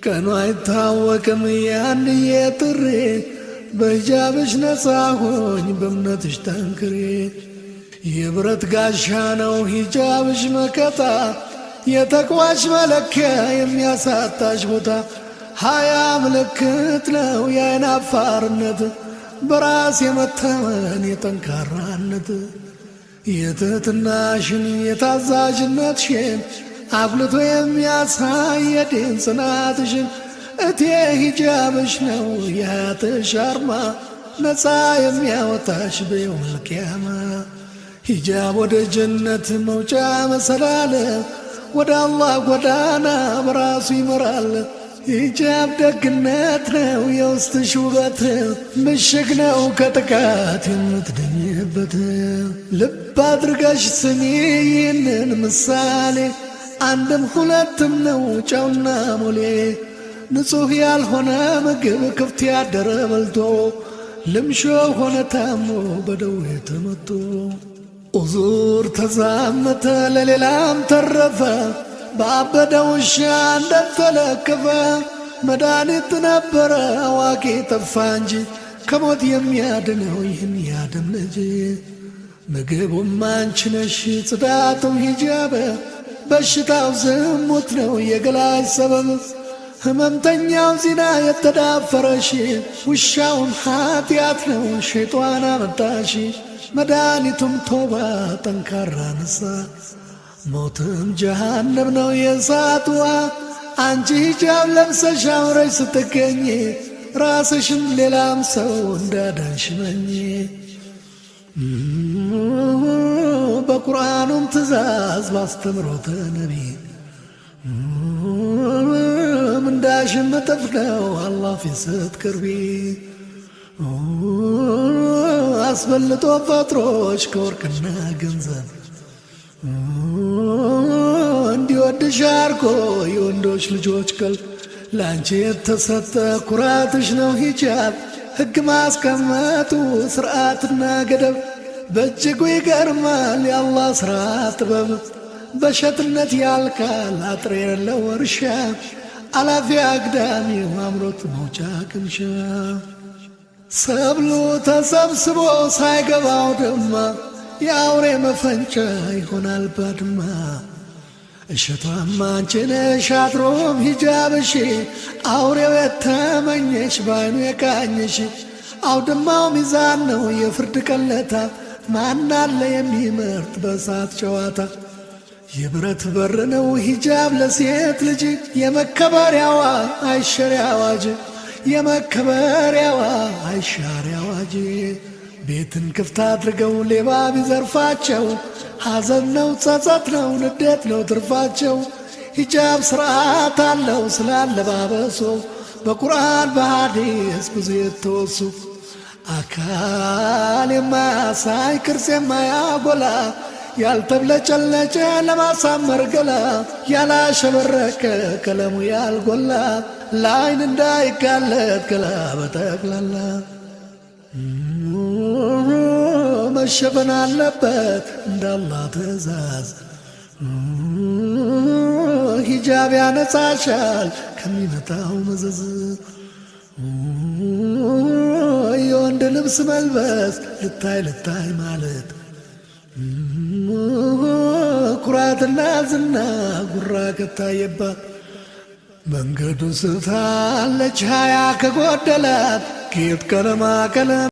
ቀኑ አይታወቅም ያንዬ ጥሪ በሂጃብሽ ነፃ ሆኝ በእምነትሽ ጠንክሬ የብረት ጋሻ ነው ሂጃብሽ መከታ የተቅዋሽ መለኪያ የሚያሳጣሽ ቦታ ሀያ ምልክት ነው የዓይን አፋርነት በራስ የመተመን የጠንካራነት የትህትናሽን የታዛዥነትሽን አጉልቶ የሚያሳይ የዲን ጽናትሽን እቴ ሂጃብሽ ነው የሀያትሽ አርማ ነፃ የሚያወጣሽ በየውመል ቂያማ ሂጃብ ወደ ጀነት መውጫ መሰላል ወደ አላህ ጎዳና በራሱ ይመራል ሂጃብ ደግነት ነው የውስጥሽ ውበት ምሽግ ነው ከጥቃት የምትድኝበት ልብ አድርገሽ ስሚ ይህንን ምሳሌ አንድም ሁለትም ነው ጨውና ሞሌ ንጹሕ ያልሆነ ምግብ ክፍት ያደረ በልቶ ልምሾ ሆነ ታሞ በደዌ ተመቶ ኡዙር ተዛመተ ለሌላም ተረፈ ባበደ ውሻ እንደተለከፈ መድኃኒት ነበረ አዋቂ ጠፋ እንጂ ከሞት የሚያድነው ይህን ያደም ልጅ ምግቡም አንቺ ነሽ ጽዳቱም ሂጃብ በሽታው ዝሙት ነው የገላሽ ሰበብ ህመምተኛው ዚና የተዳፈረሽ ውሻውም ኃጢአት ነው ሸይጧን አመጣሽ መድኃኒቱም ቶባ ጠንካራ ንሳ ሞትም ጀሃነም ነው የእሳትዋ አንቺ ሂጃብ ለብሰሽ አምረሽ ስትገኝ ራስሽም ሌላም ሰው እንዳዳንሽ መኝ በቁርአኑም ትእዛዝ ባስተምሮተ ነቢ ምንዳሽም እጥፍ ነው አላህ ፊት ስትቀርቢ አስበልጦ ፈጥሮሽ ከወርቅና ገንዘብ እንዲወድሽ አርጎ የወንዶች ልጆች ቀልብ ላንቺ የተሰጠ ኩራትሽ ነው ሂጃብ ሕግ ማስቀመጡ ሥርዓትና ገደብ በእጅጉ ይገርማል የአላህ ሥራ ጥበብ በሸትነት ያልካል አጥር የሌለው እርሻ አላፊ አግዳሚው አምሮት መውጫ ቅምሻ ሰብሉ ተሰብስቦ ሳይገባው ደማ የአውሬ መፈንጫ ይሆናል ባድማ እሸቷም አንቺ ነሽ አድሮም ሂጃብሽ አውሬው የተመኘሽ ባይኑ የቃኘሽ አውድማው ሚዛን ነው የፍርድ ቀለታ ማናለ የሚመርጥ በእሳት ጨዋታ የብረት በር ነው ሂጃብ ለሴት ልጅ የመከበሪያዋ አይሸሪ አዋጅ የመከበሪያዋ አይሻሪ አዋጅ ቤትን ክፍት አድርገው ሌባ ቢዘርፋቸው ሐዘን ነው ጸጸት ነው ንዴት ነው ትርፋቸው ሂጃብ ሥርዓት አለው ስላለባበሶ በቁርአን በሐዲስ ብዙ የተወሱ አካል የማያሳይ ቅርጽ የማያጎላ ያልተብለጨለጨ ለማሳመር ገላ ያላሸበረቀ ቀለሙ ያልጎላ ለዓይን እንዳይጋለጥ ገላ በጠቅላላ መሸፈን አለበት እንዳላህ ትእዛዝ ሂጃብ ያነጻሻል ከሚመጣው መዘዝ የወንድ ልብስ መልበስ ልታይ ማለት ኩራትና ዝና ጉራ ከታየባት መንገዱ ስታለች ሀያ ከጎደላት ጌጥ ቀለማ ቀለም